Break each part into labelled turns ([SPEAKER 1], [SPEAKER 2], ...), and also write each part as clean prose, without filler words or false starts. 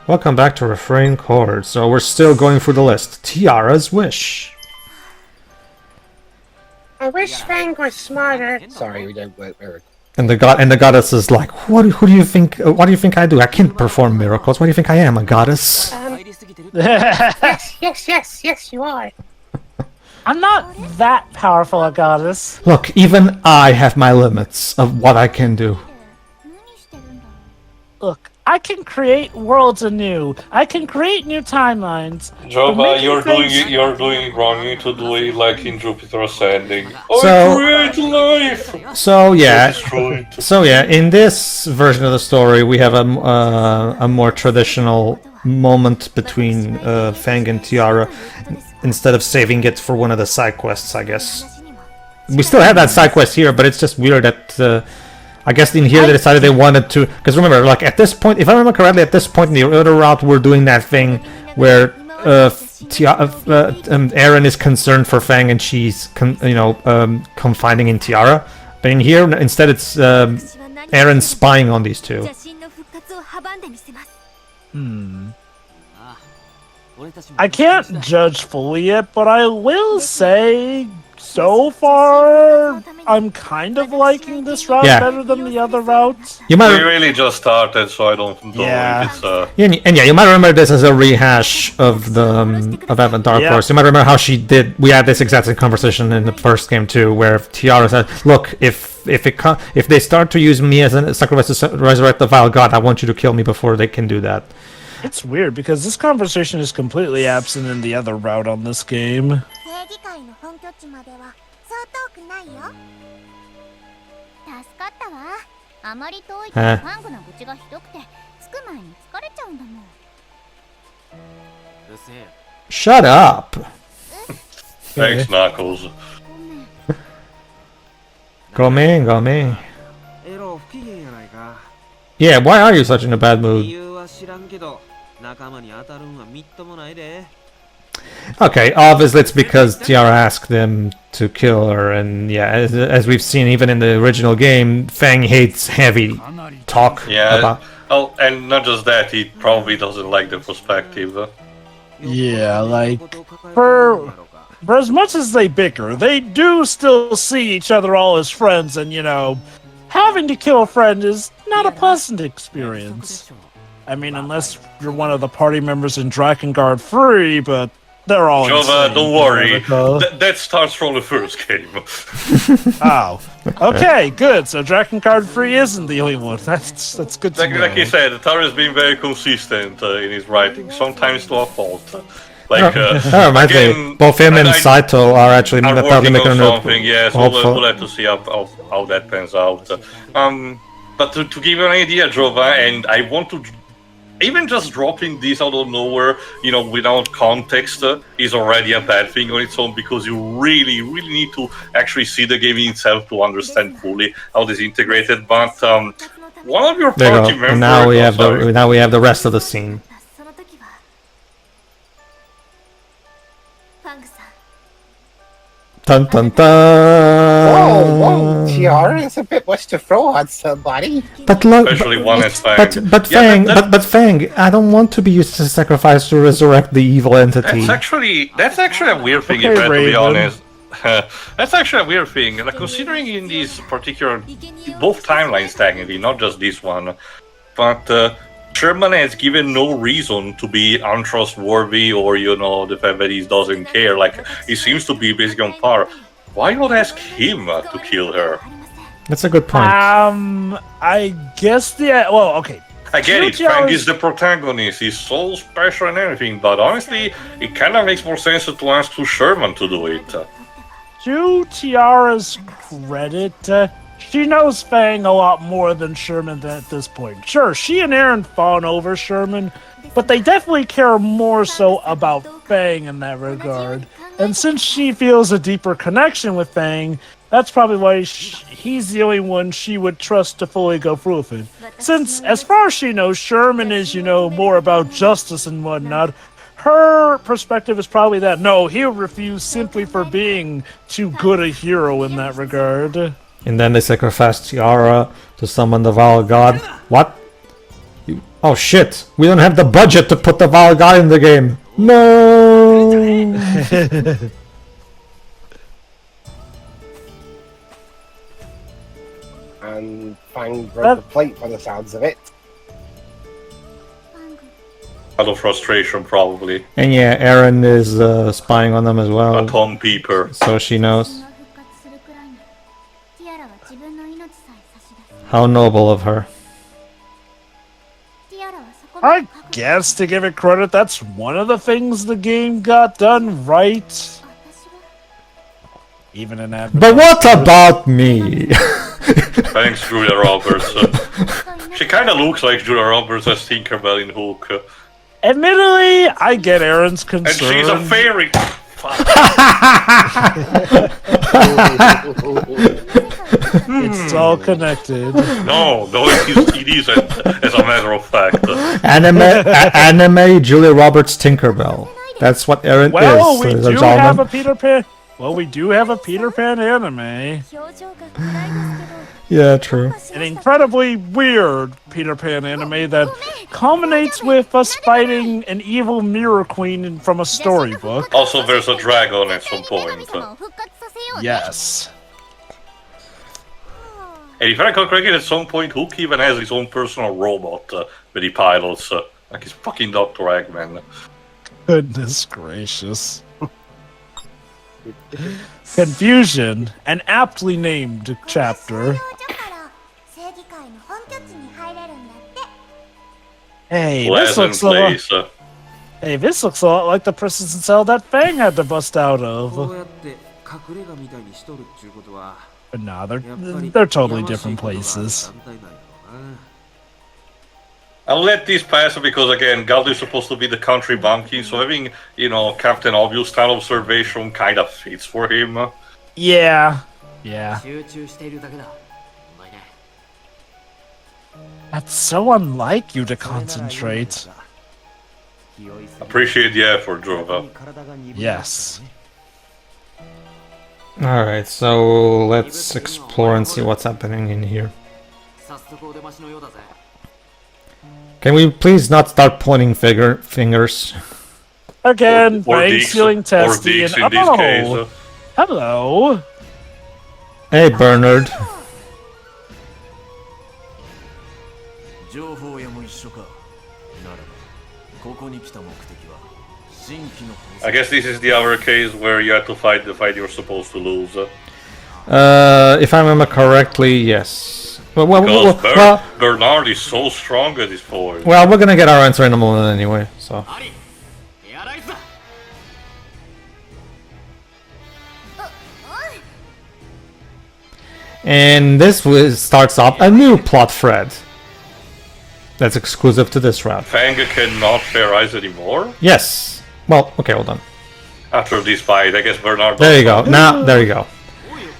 [SPEAKER 1] Welcome back to Refrain Chord. So we're still going through the list. Tiara's wish.
[SPEAKER 2] I wish Fang was smarter. Sorry,
[SPEAKER 1] And the goddess is like, who do you think? What do you think I do? I can't perform miracles. What do you think I am, a goddess?
[SPEAKER 2] Yes, you are.
[SPEAKER 3] I'm not that powerful a goddess.
[SPEAKER 1] Look, even I have my limits of what I can do.
[SPEAKER 3] Look, I can create worlds anew. I can create new timelines.
[SPEAKER 4] Jova, you're doing it wrong. You need to do it like in Jupiter Ascending.
[SPEAKER 1] So-
[SPEAKER 4] Create life.
[SPEAKER 1] So yeah,
[SPEAKER 4] Destroy it.
[SPEAKER 1] so yeah. In this version of the story, we have a more traditional moment between Fang and Tiara. Instead of saving it for one of the side quests, I guess. We still have that side quest here, but it's just weird that I guess in here they decided they wanted to. Because remember, like at this point, if I remember correctly, at this point in the other route, we're doing that thing where Aaron is concerned for Fang and she's confiding in Tiara. But in here, instead, it's Aaron spying on these two.
[SPEAKER 3] I can't judge fully yet, but I will say, so far, I'm kind of liking this route better than the other routes.
[SPEAKER 1] You might.
[SPEAKER 4] We really just started, so I don't know if it's
[SPEAKER 1] And yeah, you might remember this as a rehash of the of Avatar Course. You might remember how she did. We had this exact same conversation in the first game too, where Tiara said, "Look, if they start to use me as a sacrifice to resurrect the vile god, I want you to kill me before they can do that."
[SPEAKER 3] It's weird because this conversation is completely absent in the other route on this game.
[SPEAKER 1] Shut up!
[SPEAKER 4] Thanks, Knuckles.
[SPEAKER 1] Go me. Yeah, why are you such in a bad mood? Okay, obviously it's because Tiara asked them to kill her, and yeah, as we've seen even in the original game, Fang hates heavy talk about...
[SPEAKER 4] Oh, and not just that, he probably doesn't like the perspective.
[SPEAKER 3] Yeah, like, for as much as they bicker, they do still see each other all as friends, and, having to kill a friend is not a pleasant experience. I mean, unless you're one of the party members in Drakengard 3, but they're all
[SPEAKER 4] Jova,
[SPEAKER 3] insane,
[SPEAKER 4] don't worry.
[SPEAKER 3] That
[SPEAKER 4] starts from the first game.
[SPEAKER 3] Oh. Okay, good. So Drakengard 3 isn't the only one. That's good to know.
[SPEAKER 4] Like you said, Tiara has been very consistent in his writing, sometimes to a fault. Like, again,
[SPEAKER 1] both him and Saito are actually
[SPEAKER 4] working on something, yes, we'll have to see how that pans out. But to give you an idea, Jova, and I want to... Even just dropping this out of nowhere, without context, is already a bad thing on its own, because you really, really need to actually see the game itself to understand fully how this is integrated. But one of your party members...
[SPEAKER 1] And now we have the rest of the scene. Dun dun dun!
[SPEAKER 2] Whoa, Tiara is a bit much to throw on somebody.
[SPEAKER 1] But look,
[SPEAKER 4] especially one as Fang.
[SPEAKER 1] But Fang, I don't want to be used as a sacrifice to resurrect the evil entity.
[SPEAKER 4] That's actually a weird thing, to be honest. That's actually a weird thing, like, considering in these particular, both timelines technically, not just this one, but Sherman has given no reason to be untrustworthy, or the fact that he doesn't care. Like, he seems to be basically on par. Why not ask him to kill her?
[SPEAKER 1] That's a good point.
[SPEAKER 3] I guess okay.
[SPEAKER 4] I get it, Fang is the protagonist, he's so special and everything, but honestly, it kind of makes more sense to ask to Sherman to do it.
[SPEAKER 3] To Tiara's credit, she knows Fang a lot more than Sherman at this point. Sure, she and Aaron fawn over Sherman, but they definitely care more so about Fang in that regard. And since she feels a deeper connection with Fang, that's probably why he's the only one she would trust to fully go through with it. Since, as far as she knows, Sherman is, more about justice and whatnot, her perspective is probably that, no, he'll refuse simply for being too good a hero in that regard. And
[SPEAKER 1] then they sacrificed Tiara to summon the vile god. What? Oh shit! We don't have the budget to put the Val guy in the game. No.
[SPEAKER 2] And Fang broke the plate by the sounds of it.
[SPEAKER 4] Out of frustration, probably.
[SPEAKER 1] And yeah, Aaron is spying on them as
[SPEAKER 4] A
[SPEAKER 1] well,
[SPEAKER 4] Tom Peeper.
[SPEAKER 1] so she knows. How noble of her.
[SPEAKER 3] I guess to give it credit, that's one of the things the game got done right. Even in that.
[SPEAKER 1] But what about me?
[SPEAKER 4] Thanks, Julia Roberts. She kind of looks like Julia Roberts as Tinkerbell in Hook.
[SPEAKER 3] Admittedly, I get Aaron's
[SPEAKER 4] And
[SPEAKER 3] concern.
[SPEAKER 4] she's a fairy.
[SPEAKER 3] It's all connected.
[SPEAKER 4] No, it isn't, as a matter of fact.
[SPEAKER 1] Anime Julia Roberts Tinkerbell. That's what Aaron
[SPEAKER 3] Well,
[SPEAKER 1] is,
[SPEAKER 3] we
[SPEAKER 1] ladies and
[SPEAKER 3] do have a
[SPEAKER 1] gentlemen.
[SPEAKER 3] Peter Pan. Well, we do have a Peter Pan anime.
[SPEAKER 1] Yeah, true.
[SPEAKER 3] An incredibly weird Peter Pan anime that culminates with us fighting an evil mirror queen from a storybook.
[SPEAKER 4] Also, there's a dragon at some point.
[SPEAKER 3] Yes.
[SPEAKER 4] And if I recall correctly, at some point, Hook even has his own personal robot that he pilots. Like his fucking Dr. Eggman.
[SPEAKER 3] Goodness gracious. Confusion, an aptly named chapter. Hey, this
[SPEAKER 4] Pleasant
[SPEAKER 3] looks a lot.
[SPEAKER 4] place.
[SPEAKER 3] Hey, this looks a lot like the prison cell that Fang had to bust out of. But nah, they're totally different places.
[SPEAKER 4] I'll let this pass because, again, God is supposed to be the country bumpkin, so having, Captain Obvious style observation kind of fits for him.
[SPEAKER 3] Yeah. That's so unlike you to concentrate.
[SPEAKER 4] Appreciate the effort, Dorfa.
[SPEAKER 3] Yes.
[SPEAKER 1] Alright, so let's explore and see what's happening in here. Can we please not start pointing fingers?
[SPEAKER 3] Again,
[SPEAKER 4] Or
[SPEAKER 3] Fang
[SPEAKER 4] Deeks,
[SPEAKER 3] stealing
[SPEAKER 4] or
[SPEAKER 3] testy
[SPEAKER 4] Deeks
[SPEAKER 3] and
[SPEAKER 4] in this case.
[SPEAKER 3] hello.
[SPEAKER 1] Hey, Bernard.
[SPEAKER 4] I guess this is the other case where you have to fight the fight you're supposed to lose.
[SPEAKER 1] If I remember correctly, yes.
[SPEAKER 4] Because Bernard is so strong at this point.
[SPEAKER 1] Well, we're gonna get our answer in a moment anyway, so. And this starts up a new plot thread. That's exclusive to this route.
[SPEAKER 4] Fang cannot fairize anymore?
[SPEAKER 1] Yes. Well, okay, hold on.
[SPEAKER 4] After this fight, I guess Bernard...
[SPEAKER 1] There you go. Now, there you go.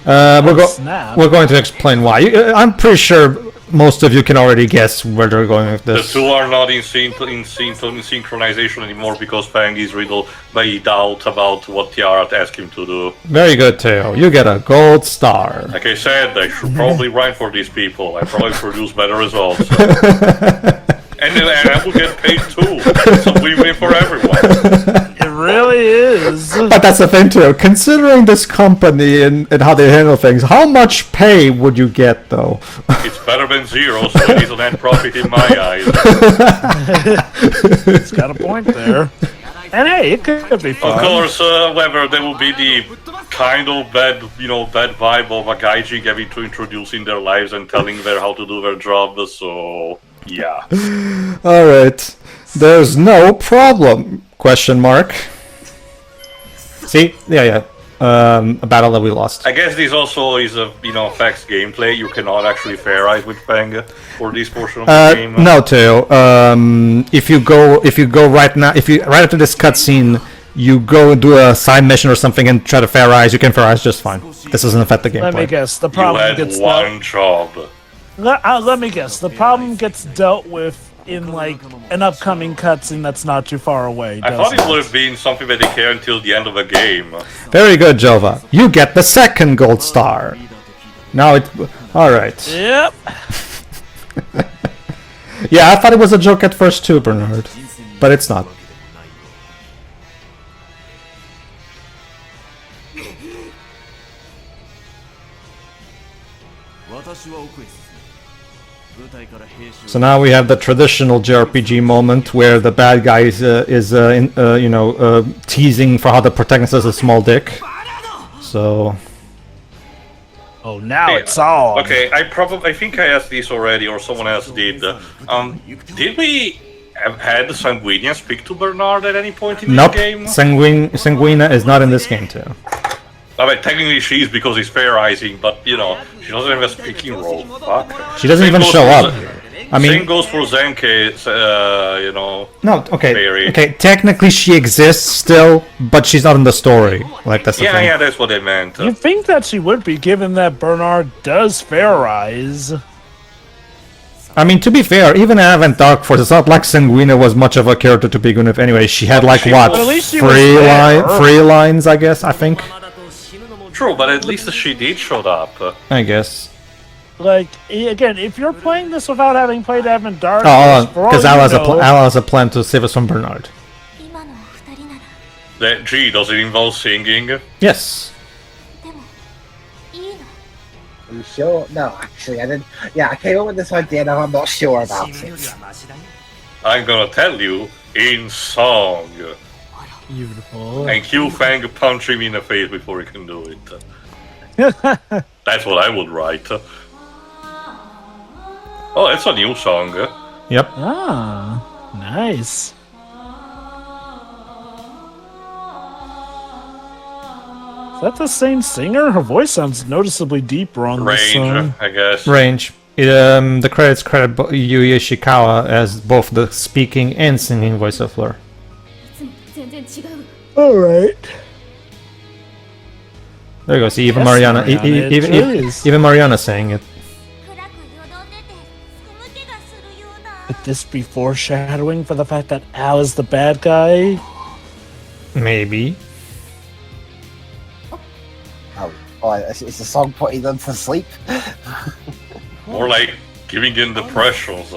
[SPEAKER 1] We're going to explain why. I'm pretty sure most of you can already guess where they're going with this.
[SPEAKER 4] The two are not in synchronization anymore because Fang is riddled by doubt about what Tiara asked him to do.
[SPEAKER 1] Very good, Teo. You get a gold star.
[SPEAKER 4] Like I said, I should probably write for these people. I probably produce better results. And I will get paid too. It's a win-win for everyone.
[SPEAKER 3] It really is.
[SPEAKER 1] But that's the thing too. Considering this company and how they handle things, how much pay would you get though?
[SPEAKER 4] It's better than zero, so it is a net profit in my eyes.
[SPEAKER 3] It's got a point there. And hey, it could be fun.
[SPEAKER 4] Of course, whether there will be the kind of bad vibe of a gaijin having to introduce in their lives and telling them how to do their job, so yeah.
[SPEAKER 1] Alright. There's no problem. Question mark. See? Yeah. A battle that we lost.
[SPEAKER 4] I guess this also is a affects gameplay. You cannot actually fairize with Fang for this portion of the game.
[SPEAKER 1] No, Teo. If you go right now, right after this cutscene, you go and do a side mission or something and try to fairize, you can fairize just fine. This doesn't affect the gameplay.
[SPEAKER 3] Let me guess. The
[SPEAKER 4] You
[SPEAKER 3] problem
[SPEAKER 4] had
[SPEAKER 3] gets
[SPEAKER 4] one job.
[SPEAKER 3] Let me guess. The problem gets dealt with in like an upcoming cutscene that's not too far away.
[SPEAKER 4] I thought it would have been something that they care until the end of the game.
[SPEAKER 1] Very good, Jova. You get the second gold star. Now it. All right.
[SPEAKER 3] Yep.
[SPEAKER 1] Yeah, I thought it was a joke at first too, Bernard. But it's not. So now we have the traditional JRPG moment where the bad guy is teasing for how the protagonist has a small dick. So...
[SPEAKER 3] Oh, now it's all.
[SPEAKER 4] Okay, I think I asked this already, or someone else did. Did we have had Sanguina speak to Bernard at any point in
[SPEAKER 1] nope.
[SPEAKER 4] the game?
[SPEAKER 1] Sanguina is not in this game too.
[SPEAKER 4] I mean, technically she is because he's fairizing, but you know, she doesn't have a speaking role. Fuck.
[SPEAKER 1] She doesn't even show up. I mean,
[SPEAKER 4] same goes for Zenke, you know.
[SPEAKER 1] No, okay,
[SPEAKER 4] fairy.
[SPEAKER 1] okay. Technically, she exists still, but she's not in the story. Like that's the thing.
[SPEAKER 4] Yeah, that's what I meant.
[SPEAKER 3] You think that she would be, given that Bernard does fairize.
[SPEAKER 1] I mean, to be fair, even in Advent Dark Force, it's not like Sanguina was much of a character to begin with. Anyway, she had like what,
[SPEAKER 3] At least she
[SPEAKER 1] three lines, I guess. I think.
[SPEAKER 4] True, but at least she did show up.
[SPEAKER 1] I guess.
[SPEAKER 3] Like, again, if you're playing this without having played Advent Dark,
[SPEAKER 1] because Al has a plan to save us from Bernard.
[SPEAKER 4] Gee, does it involve singing?
[SPEAKER 1] Yes.
[SPEAKER 2] Are you sure? No, actually, I didn't. Yeah, I came up with this idea, and I'm not sure about it.
[SPEAKER 4] I'm gonna tell you in song.
[SPEAKER 3] Beautiful.
[SPEAKER 4] And cue Fang punch him in the face before he can do it. That's what I would write. Oh, it's a new song.
[SPEAKER 1] Yep.
[SPEAKER 3] Ah, nice. Is that the same singer? Her voice sounds noticeably deeper on this song.
[SPEAKER 4] Range, I guess.
[SPEAKER 1] Range. The credits credit Yuya Ishikawa as both the speaking and singing voice of Fleur.
[SPEAKER 3] Alright.
[SPEAKER 1] There you go. See, even
[SPEAKER 3] Yes,
[SPEAKER 1] Mariana,
[SPEAKER 3] Mariana,
[SPEAKER 1] even Mariana saying it.
[SPEAKER 3] Could this be foreshadowing for the fact that Al is the bad guy?
[SPEAKER 1] Maybe.
[SPEAKER 2] Oh, it's a song putting them to sleep.
[SPEAKER 4] More like giving him depressions.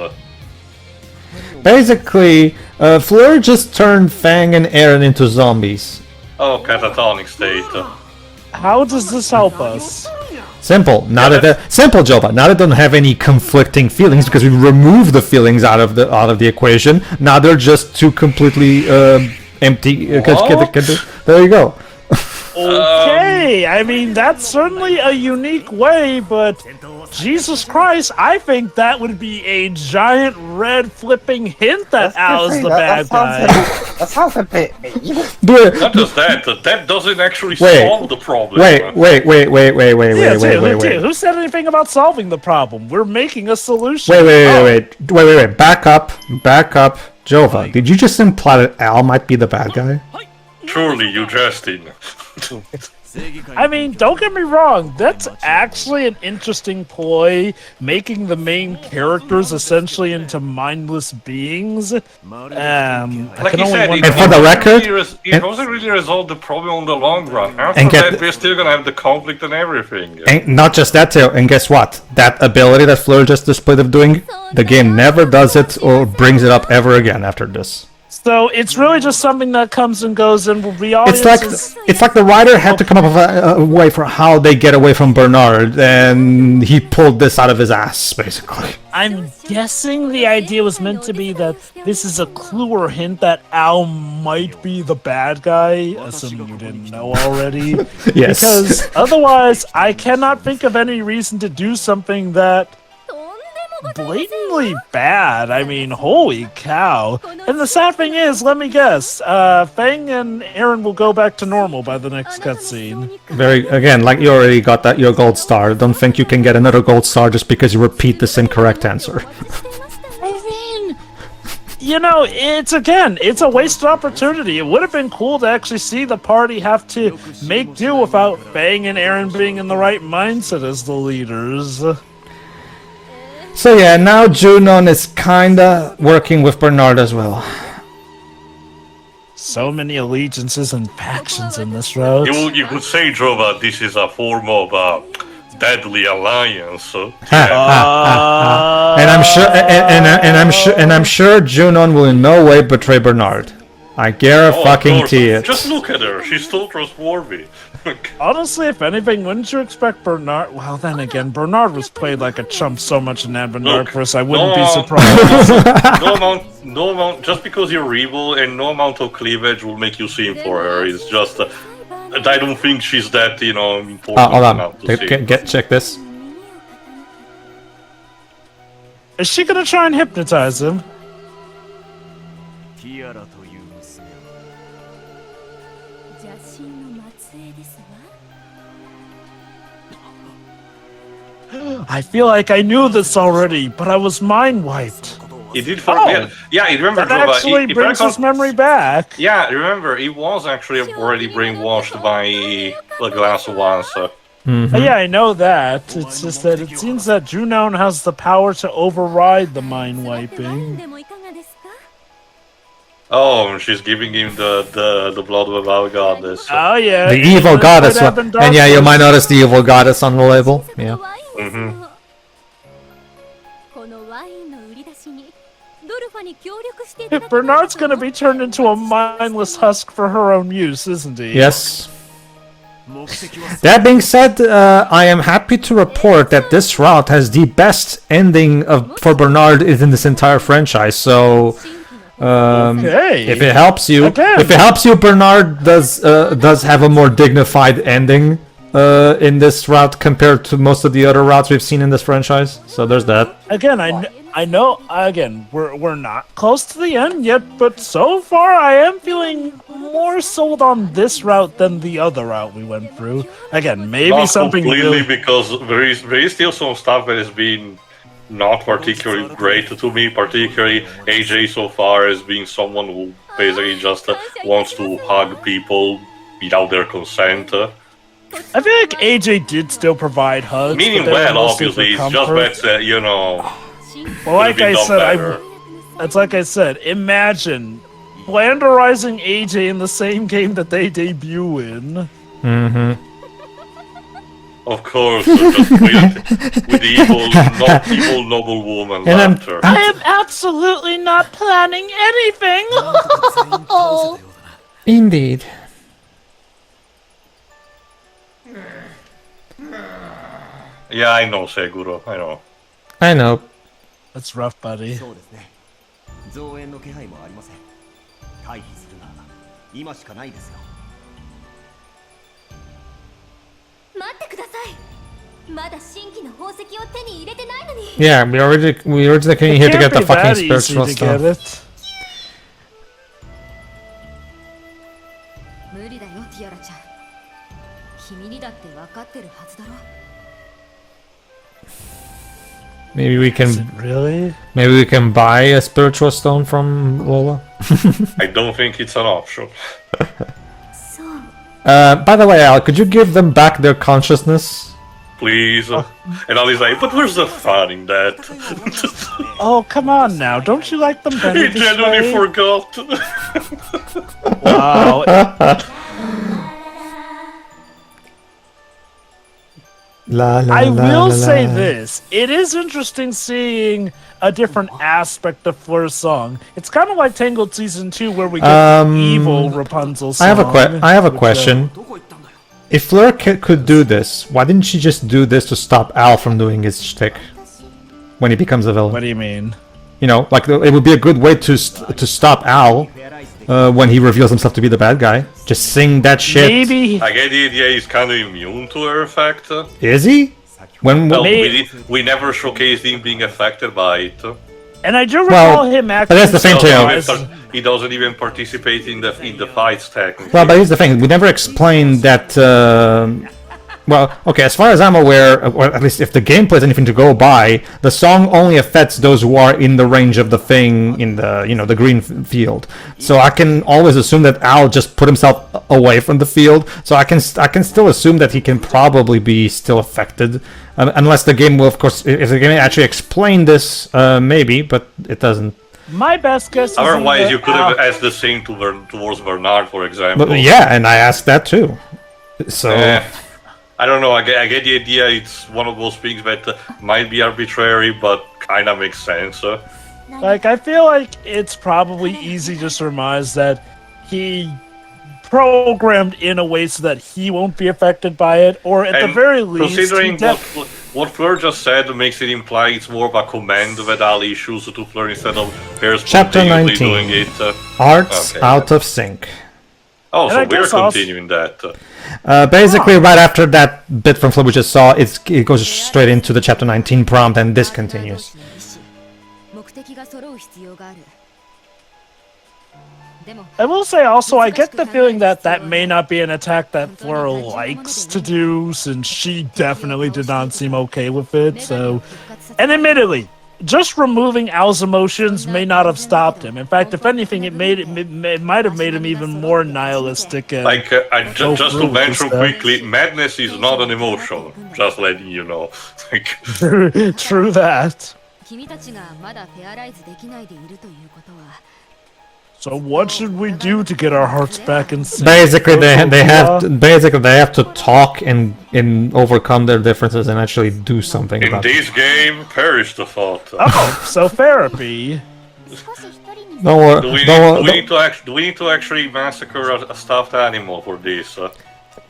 [SPEAKER 1] Basically, Fleur just turned Fang and Aaron into zombies.
[SPEAKER 4] Oh, catatonic state.
[SPEAKER 3] How does this help us?
[SPEAKER 1] Simple. Simple, Joba. Now they don't have any conflicting feelings because we removed the feelings out of the equation. Now they're just two completely empty. There you go.
[SPEAKER 3] Okay, I mean, that's certainly a unique way, but Jesus Christ, I think that would be a giant red flipping hint that Al is the bad guy.
[SPEAKER 2] That sounds a bit mean.
[SPEAKER 4] Not just that doesn't actually solve the problem.
[SPEAKER 1] Wait.
[SPEAKER 3] Who said anything about solving the problem? We're making a solution.
[SPEAKER 1] Wait. Back up. Jova, did you just imply that Al might be the bad guy?
[SPEAKER 4] Truly, you jesting.
[SPEAKER 3] I mean, don't get me wrong, that's actually an interesting ploy, making the main characters essentially into mindless beings.
[SPEAKER 4] Like you said,
[SPEAKER 1] and for the record,
[SPEAKER 4] it doesn't really resolve the problem in the long run. After that, we're still gonna have the conflict and everything.
[SPEAKER 1] And not just that, too. And guess what? That ability that Fleur just displayed of doing, the game never does it or brings it up ever again after this.
[SPEAKER 3] So it's really just something that comes and goes, and the audience
[SPEAKER 1] it's like the writer had to come up with a way for how they get away from Bernard, and he pulled this out of his ass, basically.
[SPEAKER 3] I'm guessing the idea was meant to be that this is a clue or hint that Al might be the bad guy, assuming you didn't know already.
[SPEAKER 1] Yes.
[SPEAKER 3] Because otherwise, I cannot think of any reason to do something that blatantly bad. I mean, holy cow. And the sad thing is, let me guess, Fang and Aaron will go back to normal by the next cutscene.
[SPEAKER 1] Again, like you already got your gold star. Don't think you can get another gold star just because you repeat this incorrect answer.
[SPEAKER 3] I mean, you know, it's a wasted opportunity. It would have been cool to actually see the party have to make do without Fang and Aaron being in the right mindset as the leaders.
[SPEAKER 1] So yeah, now Junon is kinda working with Bernard as well.
[SPEAKER 3] So many allegiances and factions in this road.
[SPEAKER 4] You could say, Jova, this is a form of deadly alliance.
[SPEAKER 1] And I'm sure Junon will in no way betray Bernard. I guarantee it.
[SPEAKER 4] Just look at her; she's still trustworthy.
[SPEAKER 3] Honestly, if anything, wouldn't you expect Bernard? Well, then again, Bernard was played like a chump so much in Advent Darkverse, I wouldn't be surprised.
[SPEAKER 4] No amount. Just because you're evil, and no amount of cleavage will make you see for her. It's just, I don't think she's that, important
[SPEAKER 1] Hold on.
[SPEAKER 4] enough to see.
[SPEAKER 1] Check this.
[SPEAKER 3] Is she gonna try and hypnotize him? I feel like I knew this already, but I was mind wiped.
[SPEAKER 4] He did forget. Yeah, you remember.
[SPEAKER 3] That actually brings his memory back.
[SPEAKER 4] Yeah, remember, he was actually already brainwashed by the glass once.
[SPEAKER 3] Yeah, I know that. It's just that it seems that Junon has the power to override the mind wiping.
[SPEAKER 4] Oh, she's giving him the blood of our goddess.
[SPEAKER 3] Oh yeah,
[SPEAKER 1] The evil goddess one. And yeah, you might notice the evil goddess on the label. Yeah.
[SPEAKER 3] Bernard's gonna be turned into a mindless husk for her own use, isn't he?
[SPEAKER 1] Yes. That being said, I am happy to report that this route has the best ending for Bernard in this entire franchise. So, if it helps you, Bernard does have a more dignified ending in this route compared to most of the other routes we've seen in this franchise. So there's that.
[SPEAKER 3] Again, I know. Again, we're not close to the end yet, but so far I am feeling more sold on this route than the other route we went through. Again, maybe
[SPEAKER 4] Not
[SPEAKER 3] something
[SPEAKER 4] completely, because there is still some stuff that has been not particularly great to me. Particularly AJ so far as being someone who basically just wants to hug people without their consent.
[SPEAKER 3] I feel like AJ did still provide hugs.
[SPEAKER 4] Meaning
[SPEAKER 3] but they were
[SPEAKER 4] well,
[SPEAKER 3] mostly
[SPEAKER 4] obviously,
[SPEAKER 3] for
[SPEAKER 4] it's just
[SPEAKER 3] comfort.
[SPEAKER 4] that
[SPEAKER 3] Well, like I said,
[SPEAKER 4] it's
[SPEAKER 3] like I said, imagine Blanderizing AJ in the same game that they debut in.
[SPEAKER 4] Of course, just with the evil noble woman laughter.
[SPEAKER 3] I am absolutely not planning anything.
[SPEAKER 1] Indeed.
[SPEAKER 4] Yeah, I know, Seguro.
[SPEAKER 1] I know.
[SPEAKER 3] That's rough, buddy.
[SPEAKER 5] 増援の気配もありません。退避するなら今しかないですよ。
[SPEAKER 6] 待ってください。まだ新規の宝石を手に入れてないのに。
[SPEAKER 1] Yeah, we originally came here to get the fucking
[SPEAKER 3] Can't be that
[SPEAKER 1] spiritual
[SPEAKER 3] easy to get
[SPEAKER 1] stuff.
[SPEAKER 3] it.
[SPEAKER 6] 無理だよ、ティアラちゃん。君にだって分かってるはずだろ。
[SPEAKER 1] Maybe we can buy a spiritual stone from Lola.
[SPEAKER 4] I don't think it's an option.
[SPEAKER 1] By the way, Al, could you give them back their consciousness?
[SPEAKER 4] Please. And Ali's like, but where's the fun in that?
[SPEAKER 3] Oh, come on now. Don't you like them better
[SPEAKER 4] He
[SPEAKER 3] this
[SPEAKER 4] genuinely
[SPEAKER 3] way?
[SPEAKER 4] forgot.
[SPEAKER 3] Wow. I will say this. It is interesting seeing a different aspect of Fleur's song. It's kind of like Tangled Season 2 where we get evil Rapunzel song.
[SPEAKER 1] I have a question. If Fleur could do this, why didn't she just do this to stop Al from doing his shtick when he becomes a villain?
[SPEAKER 3] What do you mean?
[SPEAKER 1] You know, like it would be a good way to stop Al when he reveals himself to be the bad guy. Just sing that shit.
[SPEAKER 3] Maybe.
[SPEAKER 4] I get the idea he's kind of immune to her effect.
[SPEAKER 1] Is he?
[SPEAKER 4] Well, we never showcased him being affected by it.
[SPEAKER 3] And I do recall him actually.
[SPEAKER 1] But that's the thing too.
[SPEAKER 4] He doesn't even participate in the fights technically.
[SPEAKER 1] Well, but here's the thing: we never explained that. Well, okay, as far as I'm aware, or at least if the gameplay is anything to go by, the song only affects those who are in the range of the thing in the the green field. So I can always assume that Al just put himself away from the field. So I can still assume that he can probably be still affected, unless the game will, of course, if the game actually explain this, maybe, but it doesn't.
[SPEAKER 3] My best guess is
[SPEAKER 4] otherwise you could have asked the same towards Bernard, for example.
[SPEAKER 1] But, yeah, and I asked that too. So.
[SPEAKER 4] I don't know. I get the idea. It's one of those things that might be arbitrary, but kind of makes sense.
[SPEAKER 3] Like, I feel like it's probably easy to surmise that he programmed in a way so that he won't be affected by it, or at the very least,
[SPEAKER 4] considering what Fleur just said makes it imply it's more of a command that Al issues to Fleur instead of her
[SPEAKER 1] Chapter
[SPEAKER 4] spontaneously
[SPEAKER 1] 19.
[SPEAKER 4] doing it.
[SPEAKER 1] Arts
[SPEAKER 4] Okay.
[SPEAKER 1] out of sync.
[SPEAKER 4] Oh,
[SPEAKER 3] And
[SPEAKER 4] so
[SPEAKER 3] I
[SPEAKER 4] we're
[SPEAKER 3] guess also-
[SPEAKER 4] continuing that.
[SPEAKER 1] Basically, right after that bit from Flip we just saw, it goes straight into the Chapter 19 prompt, and this continues.
[SPEAKER 3] I will say also, I get the feeling that that may not be an attack that Fleur likes to do, since she definitely did not seem okay with it, so... And admittedly, just removing Al's emotions may not have stopped him. In fact, if anything, it might have made him even more nihilistic. And
[SPEAKER 4] Like, just to
[SPEAKER 3] through
[SPEAKER 4] mention
[SPEAKER 3] stuff.
[SPEAKER 4] quickly, madness is not an emotion. Just letting you know. Like,
[SPEAKER 3] True that. So what should we do to get our hearts back in sync?
[SPEAKER 1] Basically, they have to talk and overcome their differences and actually do something
[SPEAKER 4] in
[SPEAKER 1] about it.
[SPEAKER 4] this game, perish the thought.
[SPEAKER 3] Oh, so therapy.
[SPEAKER 1] Don't worry.
[SPEAKER 4] Do we need to actually massacre a stuffed animal for this? I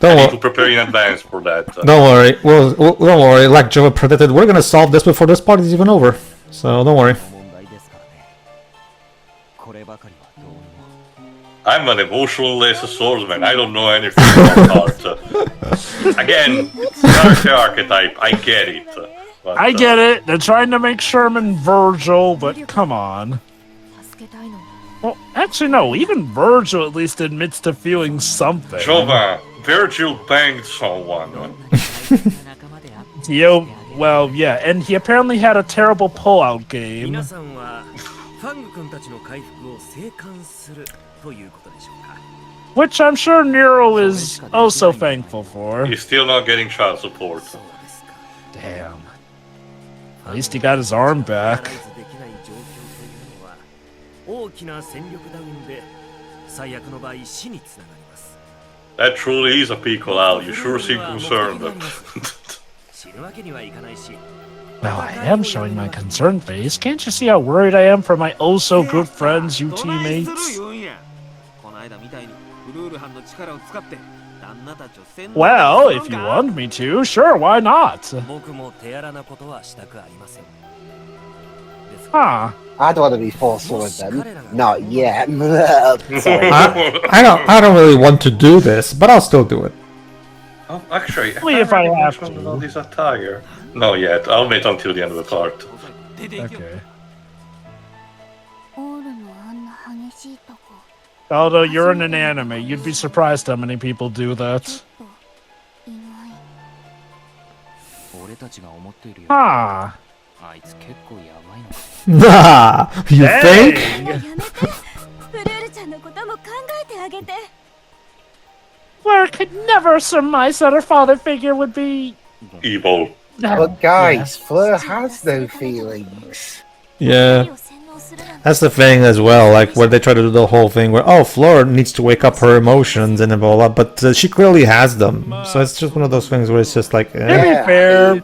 [SPEAKER 1] Don't
[SPEAKER 4] need to
[SPEAKER 1] worry.
[SPEAKER 4] prepare in advance for that.
[SPEAKER 1] Don't worry. Well, don't worry. Like Joe predicted, we're gonna solve this before this party's even over. So don't worry.
[SPEAKER 5] こればかりはどうにも
[SPEAKER 4] I'm an emotionless swordsman. I don't know anything about art. Again, character archetype. I get it. But,
[SPEAKER 3] I get it. They're trying to make Sherman Virgil, but come on. Well, actually, no. Even Virgil at least admits to feeling something.
[SPEAKER 4] Jova, Virgil banged someone.
[SPEAKER 3] Well, yeah, and he apparently had a terrible pullout game.
[SPEAKER 5] 皆さんはファング君たちの回復を静観するということでしょうか
[SPEAKER 3] Which I'm sure Nero is also thankful for.
[SPEAKER 4] He's still not getting child support.
[SPEAKER 5] そうですか
[SPEAKER 3] Damn. At least he got his arm back.
[SPEAKER 5] できない状況というのは大きな戦力ダウンで最悪の場合死につながります
[SPEAKER 4] That truly is a pickle, Al. You sure seem concerned.
[SPEAKER 5] 死ぬわけにはいかないし
[SPEAKER 3] Well, I am showing my concerned face. Can't you see how worried I am for my oh-so-good friends, you teammates?
[SPEAKER 5] この間みたいにフルール班の力を使って旦那たちを洗脳
[SPEAKER 3] Well, if you want me to, sure, why not?
[SPEAKER 5] 僕も手荒なことはしたくありません
[SPEAKER 3] Huh.
[SPEAKER 2] I don't want to be forceful with them. Not yet. Sorry.
[SPEAKER 1] I don't really want to do this, but I'll still do it.
[SPEAKER 4] Oh, actually,
[SPEAKER 3] Only if I have
[SPEAKER 4] mentioned
[SPEAKER 3] to.
[SPEAKER 4] about this attire. No, yet. I'll wait until the end of the part.
[SPEAKER 3] Okay. Although you're in an anime, you'd be surprised how many people do that.
[SPEAKER 5] 俺たちが思っているよ
[SPEAKER 3] Huh.
[SPEAKER 5] あいつ結構やばいのか
[SPEAKER 1] Nah, you think?
[SPEAKER 3] Dang.
[SPEAKER 6] フルールちゃんのことも考えてあげて
[SPEAKER 3] Fleur could never surmise that her father figure would be...
[SPEAKER 4] Evil.
[SPEAKER 2] But guys, Fleur has no feelings.
[SPEAKER 1] Yeah. That's the thing as well, like where they try to do the whole thing where, oh, Fleur needs to wake up her emotions and blah blah, but she clearly has them. So it's just one of those things where it's just like,
[SPEAKER 3] To
[SPEAKER 1] eh.
[SPEAKER 3] be fair,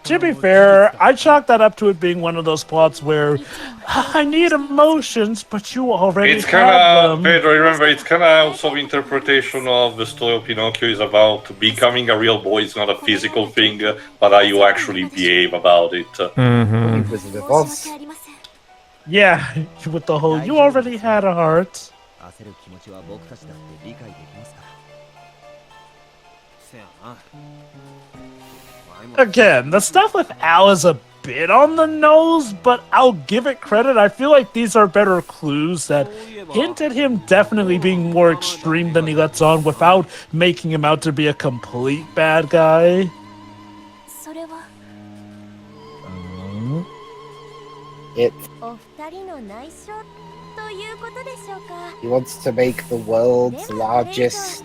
[SPEAKER 3] to be fair, I chalk that up to it being one of those plots where I need emotions, but you already
[SPEAKER 4] It's
[SPEAKER 3] have
[SPEAKER 4] kind of,
[SPEAKER 3] them.
[SPEAKER 4] Pedro, remember, it's kind of also interpretation of the story of Pinocchio is about becoming a real boy. It's not a physical thing, but how you actually behave about it.
[SPEAKER 1] Mm-hmm.
[SPEAKER 2] Wizard of Oz.
[SPEAKER 3] Yeah, with the whole, you already had a heart.
[SPEAKER 5] 焦る気持ちは僕たちだって理解できますからせやな
[SPEAKER 3] Again, the stuff with Al is a bit on the nose, but I'll give it credit. I feel like these are better clues that hint at him definitely being more extreme than he lets on without making him out to be a complete bad guy.
[SPEAKER 6] それは
[SPEAKER 2] It
[SPEAKER 6] お二人の内緒ということでしょうか
[SPEAKER 2] he wants to make the world's largest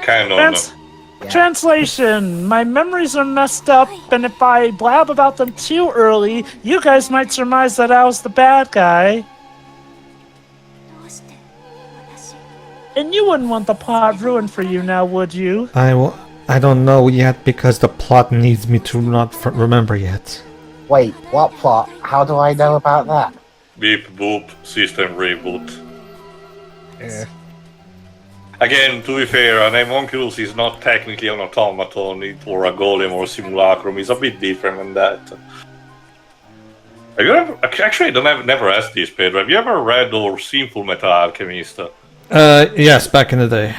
[SPEAKER 4] Canon.
[SPEAKER 3] Translation: My memories are messed up, and if I blab about them too early, you guys might surmise that I was the bad guy.
[SPEAKER 6] どうして私
[SPEAKER 3] And you wouldn't want the plot ruined for you now, would you?
[SPEAKER 1] I I don't know yet because the plot needs me to not remember yet.
[SPEAKER 2] Wait, what plot? How do I know about that?
[SPEAKER 4] Beep boop, system reboot.
[SPEAKER 2] Yeah.
[SPEAKER 4] Again, to be fair, an homunculus is not technically an automaton or a golem or a simulacrum. It's a bit different than that. Have you ever... Actually, I never asked this, Pedro. Have you ever read or seen Full Metal Alchemist?
[SPEAKER 1] Yes, back in the day.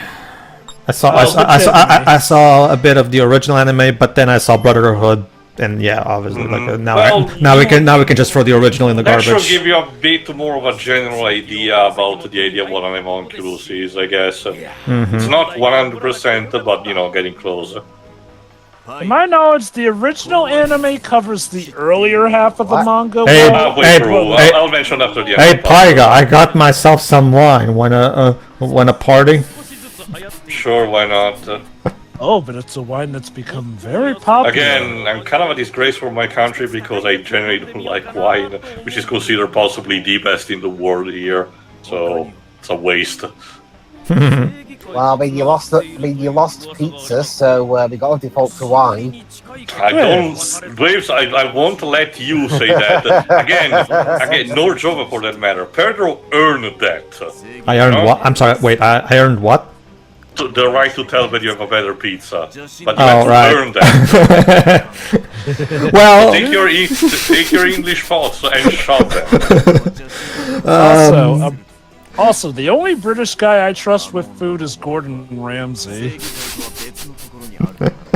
[SPEAKER 1] I saw a bit of the original anime, but then I saw Brotherhood, and yeah, obviously, now we can just throw the original in the
[SPEAKER 4] That
[SPEAKER 1] garbage.
[SPEAKER 4] should give you a bit more of a general idea about the idea of what an homunculus is, I guess. It's not 100%, but you know, getting closer.
[SPEAKER 3] To my knowledge, the original anime covers the earlier half of the manga.
[SPEAKER 1] Hey,
[SPEAKER 4] I'll mention after the end.
[SPEAKER 1] Hey, Paiga, I got myself some wine. Wanna party?
[SPEAKER 4] Sure, why not?
[SPEAKER 3] Oh, but it's a wine that's become very popular.
[SPEAKER 4] Again, I'm kind of a disgrace for my country because I generally don't like wine, which is considered possibly the best in the world here. So it's a waste.
[SPEAKER 2] Well, I mean, you lost pizza, so we got to default to wine.
[SPEAKER 4] I don't, Graves. I won't let you say that again. Nor Jova for that matter. Pedro earned that.
[SPEAKER 1] I earned what? I'm sorry. Wait, I earned what?
[SPEAKER 4] The right to tell that you have a better pizza, but you
[SPEAKER 1] Oh,
[SPEAKER 4] have to
[SPEAKER 1] right.
[SPEAKER 4] earn that.
[SPEAKER 1] Well,
[SPEAKER 4] take your English thoughts and shove them.
[SPEAKER 3] Also, the only British guy I trust with food is Gordon Ramsay.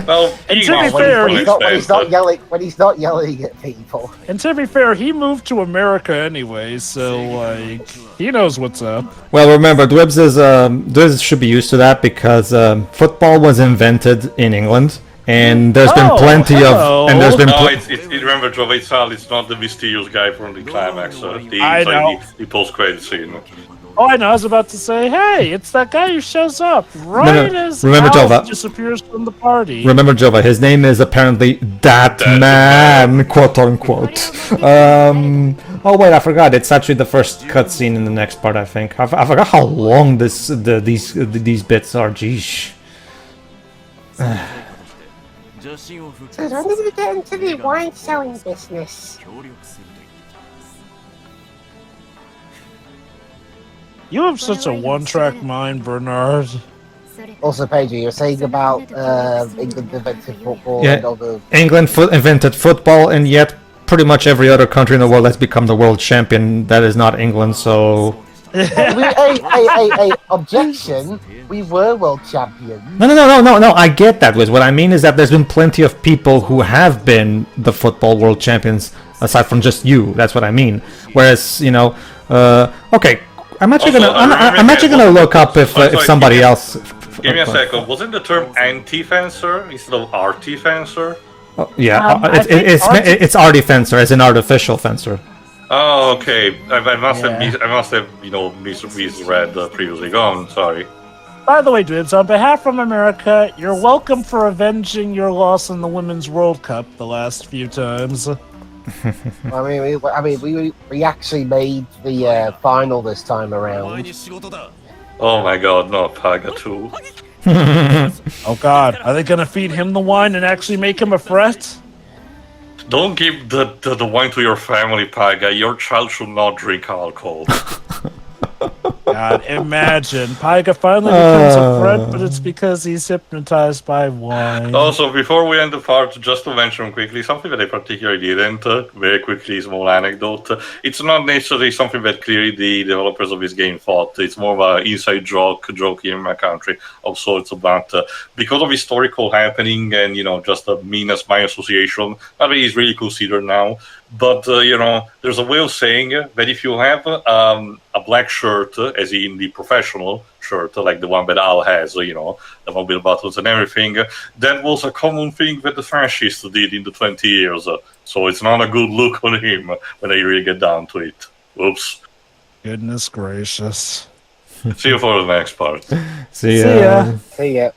[SPEAKER 4] Well,
[SPEAKER 3] And to be fair,
[SPEAKER 2] when he's not yelling at people.
[SPEAKER 3] And to be fair, he moved to America anyway, so like he knows what's up.
[SPEAKER 1] well, remember, Dwebs should be used to that because football was invented in England, and there's been plenty of, and there's been.
[SPEAKER 4] Remember, Jova, it's not the mysterious guy from the climax. The post-credit scene.
[SPEAKER 3] Oh, I know. I was about to say, hey, it's that guy who shows up right as
[SPEAKER 1] remember,
[SPEAKER 3] Alf
[SPEAKER 1] Jova.
[SPEAKER 3] disappears from the party.
[SPEAKER 1] Remember, Jova, his name is apparently that man, quote unquote. Oh wait, I forgot. It's actually the first cutscene in the next part. I think I forgot how long these bits are. Geesh.
[SPEAKER 7] So when did we get into the wine selling business?
[SPEAKER 3] You have such a one-track mind, Bernard.
[SPEAKER 2] Also, Pedro, you're saying about England invented football
[SPEAKER 1] Yeah,
[SPEAKER 2] and all the...
[SPEAKER 1] England invented football, and yet pretty much every other country in the world has become the world champion. That is not England, so.
[SPEAKER 2] Hey, objection! We were world champions.
[SPEAKER 1] No. I get that, Wiz. What I mean is that there's been plenty of people who have been the football world champions, aside from just you. That's what I mean. Whereas, okay. I'm actually gonna look up if somebody else.
[SPEAKER 4] Give me a second. Wasn't the term anti-fencer instead of arti-fencer?
[SPEAKER 1] Oh, yeah, it's arty fencer, as an artificial fencer.
[SPEAKER 4] Oh, okay. I must have misread previously. Go on. Sorry.
[SPEAKER 3] By the way, dudes, on behalf of America, you're welcome for avenging your loss in the Women's World Cup the last few times.
[SPEAKER 2] We actually made the final this time around.
[SPEAKER 4] Oh my God, no, Paga too.
[SPEAKER 3] Oh God, are they gonna feed him the wine and actually make him a threat?
[SPEAKER 4] Don't give the wine to your family, Paga. Your child should not drink alcohol.
[SPEAKER 3] God, imagine. Paiga finally becomes a threat, but it's because he's hypnotized by wine.
[SPEAKER 4] Also, before we end the part, just to mention quickly, something that I particularly didn't, very quickly, small anecdote. It's not necessarily something that clearly the developers of this game thought. It's more of an inside joke here in my country of sorts about, because of historical happening and, just a minus association, that is really considered now. But, there's a way of saying that if you have a black shirt, as in the professional shirt, like the one that Al has, the one with buttons and everything, that was a common thing that the fascists did in the 20 years. So it's not a good look on him when they really get down to it. Oops.
[SPEAKER 3] Goodness gracious.
[SPEAKER 4] See you for the next part.
[SPEAKER 1] See ya.
[SPEAKER 2] See ya.